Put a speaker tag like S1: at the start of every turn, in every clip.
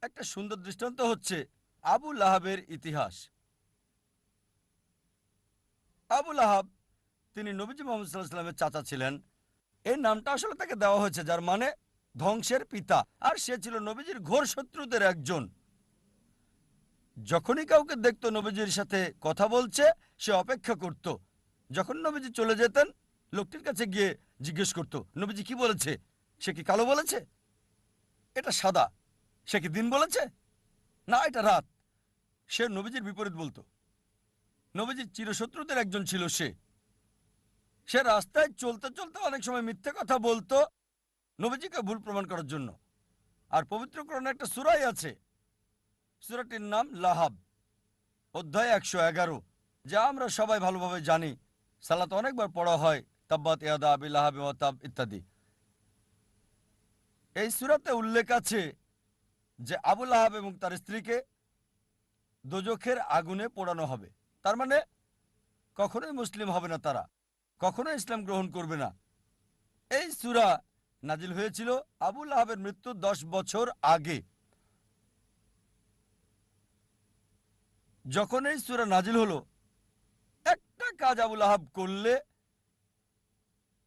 S1: একটা সুন্দর দৃষ্টান্ত হচ্ছে আবু লাহাবের ইতিহাস। আবু লাহাব তিনি নবীজি মোহাম্মদ সাল্লাল্লাহু আলাইহি ওয়াসাল্লামের চাচা ছিলেন। এই নামটা আসলে তাকে দেওয়া হয়েছে, যার মানে ধ্বংসের পিতা। আর সে ছিল নবীজির ঘোর শত্রুদের একজন। যখনই কাউকে দেখতো নবীজির সাথে কথা বলছে, সে অপেক্ষা করত। যখন নবীজি চলে যেতেন, লোকটির কাছে গিয়ে জিজ্ঞেস করত, নবীজি কি বলেছে? সে কি কালো বলেছে? এটা সাদা। সে কি দিন বলেছে? না, এটা রাত। সে নবীজির বিপরীত বলতো। নবীজির চিরশত্রুদের একজন ছিল সে। সে রাস্তায় চলতে চলতে অনেক সময় মিথ্যে কথা বলতো নবীজিকে ভুল প্রমাণ করার জন্য। আর পবিত্র কোরআনে একটা সূরাই আছে, সূরাটির নাম লাহাব, অধ্যায় 111, যা আমরা সবাই ভালোভাবে জানি। সালাতে অনেকবার পড়া হয়, তাব্বাত ইয়াদা আবি লাহাব ওয়া তাব ইত্যাদি। এই সূরাতে উল্লেখ আছে যে আবু লাহাব এবং তার স্ত্রীকে দোজখের আগুনে পোড়ানো হবে। তার মানে কখনোই মুসলিম হবে না তারা, কখনোই ইসলাম গ্রহণ করবে না। এই সূরা নাজিল হয়েছিল আবু লাহাবের মৃত্যুর 10 বছর আগে। যখন এই সূরা নাজিল হলো, একটা কাজ আবু লাহাব করলে,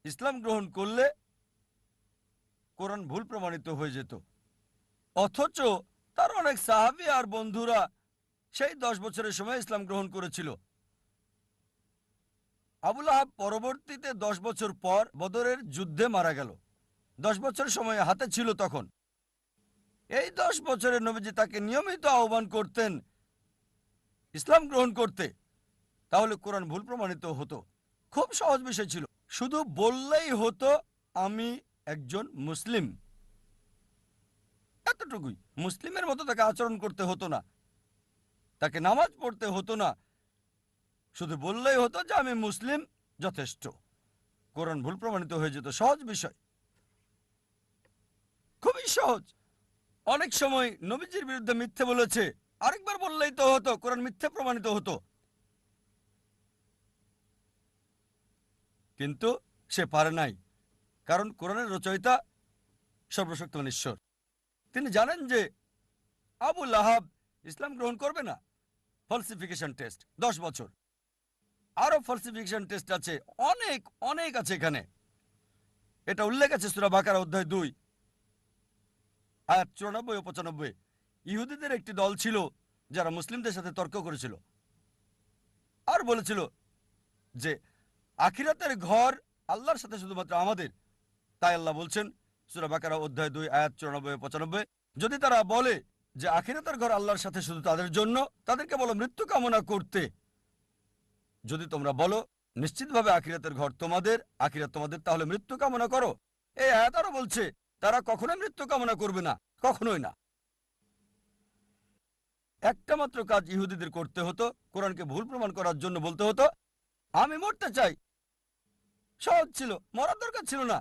S1: ইসলাম গ্রহণ করলে কোরআন ভুল প্রমাণিত হয়ে যেত। অথচ তার অনেক সাহাবী আর বন্ধুরা সেই 10 বছরের সময় ইসলাম গ্রহণ করেছিল। আবু লাহাব পরবর্তীতে 10 বছর পর বদরের যুদ্ধে মারা গেল। 10 বছর সময় হাতে ছিল তখন। এই 10 বছরের নবীজি তাকে নিয়মিত আহ্বান করতেন ইসলাম গ্রহণ করতে, তাহলে কোরআন ভুল প্রমাণিত হতো। খুব সহজ বিষয় ছিল, শুধু বললেই হতো আমি একজন মুসলিম, এতটুকুই। মুসলিমের মতো তাকে আচরণ করতে হতো না, তাকে নামাজ পড়তে হতো না, শুধু বললেই হতো যে আমি মুসলিম, যথেষ্ট। কোরআন ভুল প্রমাণিত হয়ে যেত। সহজ বিষয়, খুবই সহজ। অনেক সময় নবীজির বিরুদ্ধে মিথ্যে বলেছে, আরেকবার বললেই তো হতো, কোরআন মিথ্যে প্রমাণিত হতো। কিন্তু সে পারে নাই, কারণ কোরআনের রচয়িতা সর্বশক্তিমান ঈশ্বর। তিনি জানেন যে আবু লাহাব ইসলাম গ্রহণ করবে না। ফলসিফিকেশন টেস্ট 10 বছর। আরো ফলসিফিকেশন টেস্ট আছে, অনেক অনেক আছে এখানে। এটা উল্লেখ আছে সূরা বাকারা অধ্যায় 2 আয়াত 94 ও 95। ইহুদিদের একটি দল ছিল যারা মুসলিমদের সাথে তর্ক করেছিল আর বলেছিল যে আখিরাতের ঘর আল্লাহর সাথে শুধুমাত্র আমাদের। তাই আল্লাহ বলছেন সূরা বাকারা অধ্যায় 2 আয়াত 94 ও 95, যদি তারা বলে যে আখিরাতের ঘর আল্লাহর সাথে শুধু তাদের জন্য, তাদেরকে বলো মৃত্যু কামনা করতে। যদি তোমরা বলো নিশ্চিতভাবে আখিরাতের ঘর তোমাদের, আখিরাত তোমাদের, তাহলে মৃত্যু কামনা করো। এই আয়াত আরো বলছে তারা কখনোই মৃত্যু কামনা করবে না, কখনোই না। একটা মাত্র কাজ ইহুদিদের করতে হতো, কোরআনকে ভুল প্রমাণ করার জন্য বলতে হতো আমি মরতে চাই। সহজ ছিল, মরার দরকার ছিল না।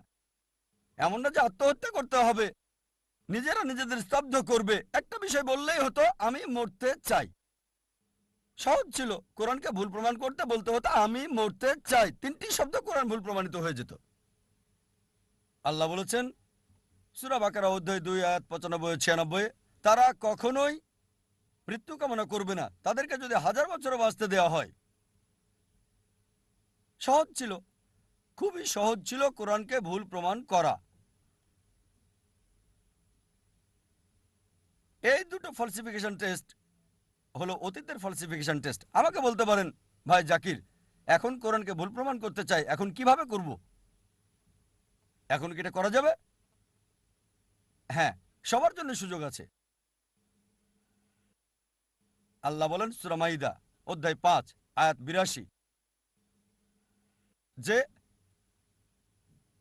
S1: এমন না যে আত্মহত্যা করতে হবে, নিজেরা নিজেদের স্তব্ধ করবে। একটা বিষয় বললেই হতো আমি মরতে চাই। সহজ ছিল। কোরআনকে ভুল প্রমাণ করতে বলতে হতো আমি মরতে চাই। 3টি শব্দ কোরআন ভুল প্রমাণিত হয়ে যেত। আল্লাহ বলেছেন সূরা বাকারা অধ্যায় 2 আয়াত 95 ও 96, তারা কখনোই মৃত্যু কামনা করবে না, তাদেরকে যদি 1000 বছরও বাঁচতে দেওয়া হয়। সহজ ছিল, খুবই সহজ ছিল কোরআনকে ভুল প্রমাণ করা। এই দুটো ফলসিফিকেশন টেস্ট হলো অতীতের ফলসিফিকেশন টেস্ট। আমাকে বলতে পারেন ভাই জাকির, এখন কোরআনকে ভুল প্রমাণ করতে চাই, এখন কিভাবে করব? এখন কি এটা করা যাবে? হ্যাঁ, সবার জন্য সুযোগ আছে। আল্লাহ বলেন সূরা মাইদা অধ্যায় 5 আয়াত 82 যে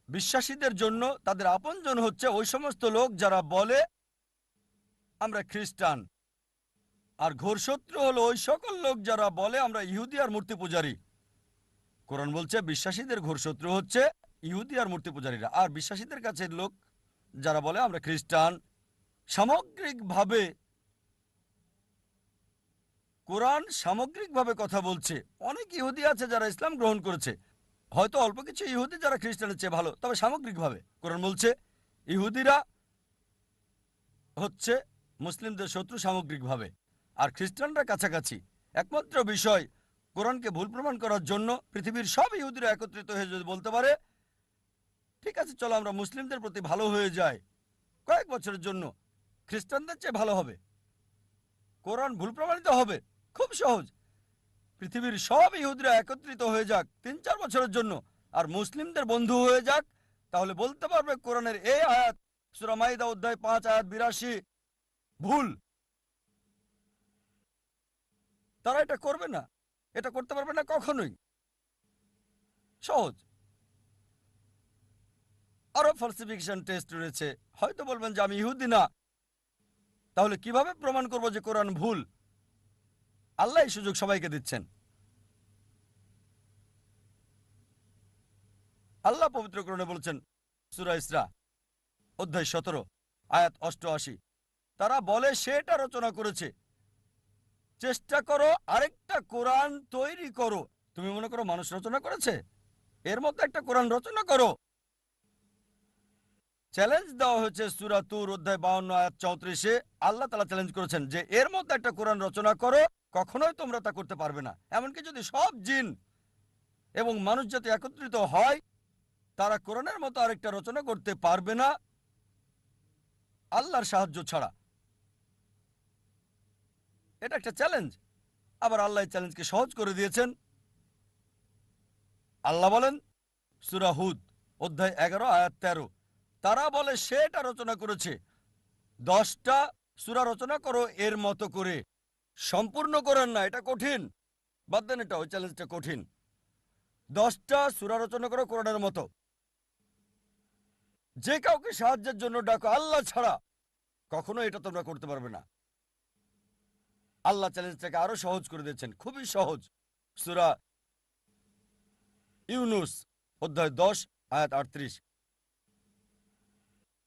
S1: বিশ্বাসীদের জন্য তাদের আপনজন হচ্ছে ওই সমস্ত লোক যারা বলে আমরা খ্রিস্টান, আর ঘোর শত্রু হলো ওই সকল লোক যারা বলে আমরা ইহুদি আর মূর্তি পূজারী। কোরআন বলছে বিশ্বাসীদের ঘোর শত্রু হচ্ছে ইহুদি আর মূর্তি পূজারীরা, আর বিশ্বাসীদের কাছে লোক যারা বলে আমরা খ্রিস্টান। সামগ্রিকভাবে কোরআন সামগ্রিকভাবে কথা বলছে। অনেক ইহুদি আছে যারা ইসলাম গ্রহণ করেছে, হয়তো অল্প কিছু ইহুদি যারা খ্রিস্টানের চেয়ে ভালো, তবে সামগ্রিকভাবে কোরআন বলছে ইহুদিরা হচ্ছে মুসলিমদের শত্রু সামগ্রিকভাবে, আর খ্রিস্টানরা কাছাকাছি। একমাত্র বিষয়, কোরআনকে ভুল প্রমাণ করার জন্য পৃথিবীর সব ইহুদিরা একত্রিত হয়ে যদি বলতে পারে, ঠিক আছে চলো আমরা মুসলিমদের প্রতি ভালো হয়ে যাই কয়েক বছরের জন্য, খ্রিস্টানদের চেয়ে ভালো হবে, কোরআন ভুল প্রমাণিত হবে, খুব সহজ। পৃথিবীর সব ইহুদিরা একত্রিত হয়ে যাক ৩-৪ বছরের জন্য, আর মুসলিমদের বন্ধু হয়ে যাক, তাহলে বলতে পারবে কোরআনের এই আয়াত সূরা মাইদা অধ্যায় ৫ আয়াত ৮২ ভুল। তারা এটা করবে না, এটা করতে পারবে না কখনোই। সহজ। আরো ফলসিফিকেশন টেস্ট রয়েছে। হয়তো বলবেন যে আমি ইহুদি না, তাহলে কিভাবে প্রমাণ করব যে কোরআন ভুল? আল্লাহ এই সুযোগ সবাইকে দিচ্ছেন। আল্লাহ পবিত্র কোরআনে বলছেন সূরা ইসরা অধ্যায় ১৭ আয়াত ৮৮, তারা বলে সে এটা রচনা করেছে। চেষ্টা করো আরেকটা কোরআন তৈরি করো। তুমি মনে করো মানুষ রচনা করেছে? এর মধ্যে একটা কোরআন রচনা করো। চ্যালেঞ্জ দেওয়া হয়েছে সূরা তুর অধ্যায় ৫২ আয়াত ৩৪-এ। আল্লাহ তাআলা চ্যালেঞ্জ করেছেন যে এর মধ্যে একটা কোরআন রচনা করো। কখনোই তোমরা তা করতে পারবে না। এমনকি যদি সব জিন এবং মানুষ জাতি একত্রিত হয়, তারা কোরআনের মতো আরেকটা রচনা করতে পারবে না আল্লাহর সাহায্য ছাড়া। এটা একটা চ্যালেঞ্জ। আবার আল্লাহ এই চ্যালেঞ্জকে সহজ করে দিয়েছেন। আল্লাহ বলেন সূরা হুদ অধ্যায় ১১ আয়াত ১৩, তারা বলে সে এটা রচনা করেছে। ১০টা সূরা রচনা করো এর মতো করে। সম্পূর্ণ কোরআন না, এটা কঠিন। বাদ দেন এটা, ওই চ্যালেঞ্জটা কঠিন। 10টা সূরা রচনা করো কোরআনের মতো। যে কাউকে সাহায্যের জন্য ডাকো আল্লাহ ছাড়া, কখনো এটা তোমরা করতে পারবে না। আল্লাহ চ্যালেঞ্জটাকে আরো সহজ করে দিয়েছেন, খুবই সহজ। সূরা ইউনুস অধ্যায় ১০ আয়াত ৩৮,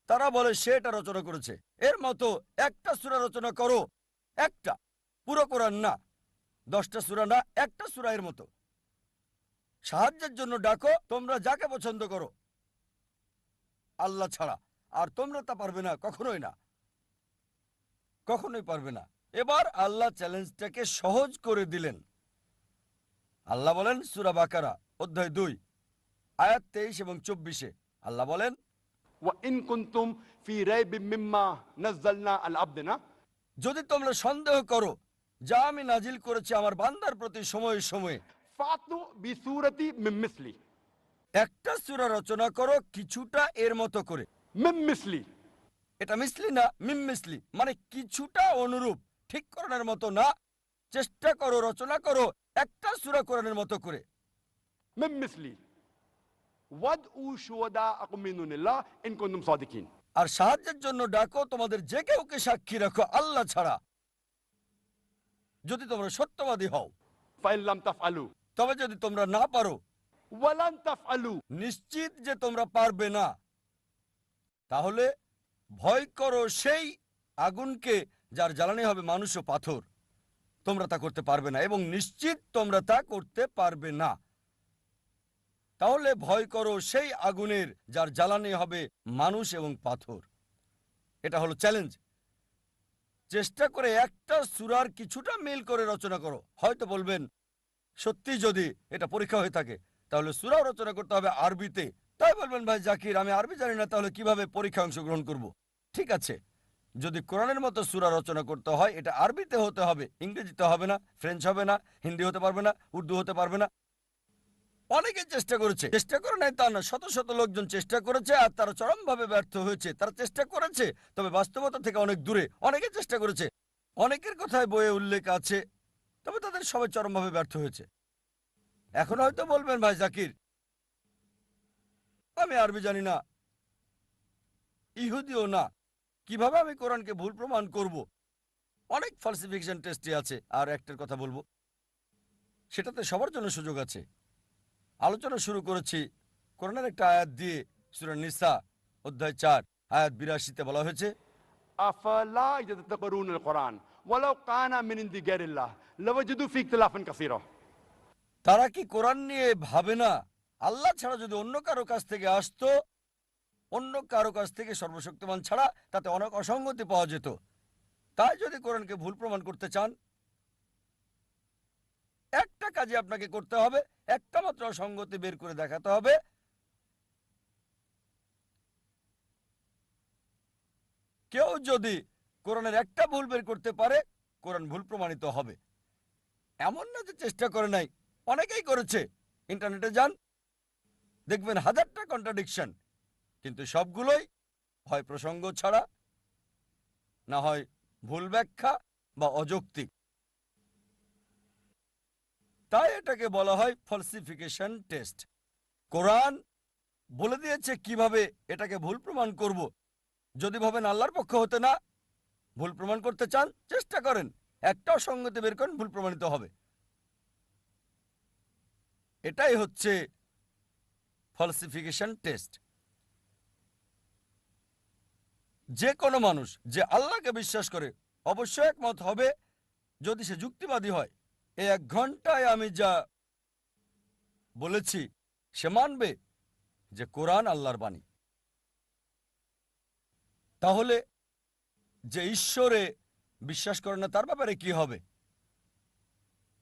S1: তারা বলে সে এটা রচনা করেছে। এর মতো একটা সূরা রচনা করো, একটা, পুরো কোরআন না, 10টা সূরা না, একটা সূরা এর মতো। সাহায্যের জন্য ডাকো তোমরা যাকে পছন্দ করো আল্লাহ ছাড়া, আর তোমরা তা পারবে না, কখনোই না, কখনোই পারবে না। এবার আল্লাহ চ্যালেঞ্জটাকে সহজ করে দিলেন। আল্লাহ বলেন সূরা বাকারা অধ্যায় ২ আয়াত ২৩ এবং ২৪-এ, আল্লাহ বলেন
S2: وإن كنتم في ريب مما نزلنا على عبدنا
S1: যদি তোমরা সন্দেহ করো যা আমি নাজিল করেছি আমার বান্দার প্রতি সময়ে সময়ে,
S2: فأتوا بسورة من مثلي
S1: একটা সূরা রচনা করো কিছুটা এর মতো করে।
S2: من مثلي
S1: এটা মিসলি না, মিম মিসলি, মানে কিছুটা অনুরূপ, ঠিক কোরআনের মতো না। চেষ্টা করো, রচনা করো একটা সূরা কোরআনের মতো করে।
S2: من مثلي وادعوا شهداءكم من دون الله إن كنتم صادقين
S1: আর সাহায্যের জন্য ডাকো তোমাদের যে কেউকে সাক্ষী রাখো আল্লাহ ছাড়া, যদি তোমরা সত্যবাদী হও।
S2: فإن لم تفعلوا
S1: তবে যদি তোমরা না পারো,
S2: ولن تفعلوا
S1: নিশ্চিত যে তোমরা পারবে না, তাহলে ভয় করো সেই আগুনকে যার জ্বালানি হবে মানুষ ও পাথর। তোমরা তা করতে পারবে না এবং নিশ্চিত তোমরা তা করতে পারবে না। তাহলে ভয় করো সেই আগুনের যার জ্বালানি হবে মানুষ এবং পাথর। এটা হলো চ্যালেঞ্জ। চেষ্টা করে একটা সূরার কিছুটা মিল করে রচনা করো। হয়তো বলবেন সত্যি যদি এটা পরীক্ষা হয়ে থাকে তাহলে সূরাও রচনা করতে হবে আরবিতে। তাই বলবেন ভাই জাকির আমি আরবি জানি না, তাহলে কিভাবে পরীক্ষায় অংশগ্রহণ করব? ঠিক আছে, যদি কোরআনের মতো সূরা রচনা করতে হয় এটা আরবিতে হতে হবে, ইংরেজিতে হবে না, ফ্রেঞ্চ হবে না, হিন্দি হতে পারবে না, উর্দু হতে পারবে না। অনেকে চেষ্টা করেছে, চেষ্টা করে নাই তা না, শত শত লোকজন চেষ্টা করেছে আর তারা চরমভাবে ব্যর্থ হয়েছে। তারা চেষ্টা করেছে তবে বাস্তবতা থেকে অনেক দূরে। অনেকে চেষ্টা করেছে, অনেকের কথায় বইয়ে উল্লেখ আছে, তবে তাদের সবাই চরমভাবে ব্যর্থ হয়েছে। এখন হয়তো বলবেন ভাই জাকির আমি আরবি জানি না, ইহুদিও না, কিভাবে আমি কোরআনকে ভুল প্রমাণ করব? অনেক ফালসিফিকেশন টেস্টই আছে। আর একটার কথা বলবো, সেটাতে সবার জন্য সুযোগ আছে। আলোচনা শুরু করেছি কোরআনের একটা আয়াত দিয়ে। সূরা নিসা অধ্যায় ৪ আয়াত ৮২-তে বলা হয়েছে
S2: أفلا يتدبرون القرآن ولو كان من عند غير الله لوجدوا فيه اختلافا كثيرا
S1: তারা কি কোরআন নিয়ে ভাবে না আল্লাহ ছাড়া যদি অন্য কারো কাছ থেকে আসতো, অন্য কারো কাছ থেকে সর্বশক্তিমান ছাড়া, তাতে অনেক অসঙ্গতি পাওয়া যেত। তাই যদি কোরআনকে ভুল প্রমাণ করতে চান, একটা কাজে আপনাকে করতে হবে, একটা মাত্র অসঙ্গতি বের করে দেখাতে হবে। কেউ যদি কোরআনের একটা ভুল বের করতে পারে, কোরআন ভুল প্রমাণিত হবে। এমন না যে চেষ্টা করে নাই, অনেকেই করেছে। ইন্টারনেটে যান, দেখবেন হাজারটা কন্ট্রাডিকশন, কিন্তু সবগুলোই হয় প্রসঙ্গ ছাড়া, না হয় ভুল ব্যাখ্যা বা অযৌক্তিক। তাই এটাকে বলা হয় ফলসিফিকেশন টেস্ট। কোরআন বলে দিয়েছে কিভাবে এটাকে ভুল প্রমাণ করব। যদি ভাবেন আল্লাহর পক্ষ হতে না, ভুল প্রমাণ করতে চান, চেষ্টা করেন, একটাও সঙ্গতি বের করেন, ভুল প্রমাণিত হবে। এটাই হচ্ছে ফলসিফিকেশন টেস্ট। যে কোনো মানুষ যে আল্লাহকে বিশ্বাস করে অবশ্যই একমত হবে, যদি সে যুক্তিবাদী হয়। এই 1 ঘন্টায় আমি যা বলেছি সে মানবে যে কোরআন আল্লাহর বাণী। তাহলে যে ঈশ্বরে বিশ্বাস করে না তার ব্যাপারে কি হবে?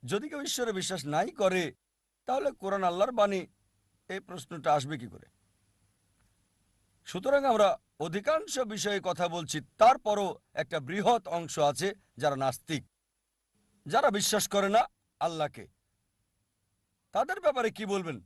S1: যদি কেউ ঈশ্বরে বিশ্বাস নাই করে, তাহলে কোরআন আল্লাহর বাণী, এই প্রশ্নটা আসবে কি করে? সুতরাং আমরা অধিকাংশ বিষয়ে কথা বলছি, তারপরও একটা বৃহৎ অংশ আছে যারা নাস্তিক, যারা বিশ্বাস করে না আল্লাহকে। তাদের ব্যাপারে কি বলবেন?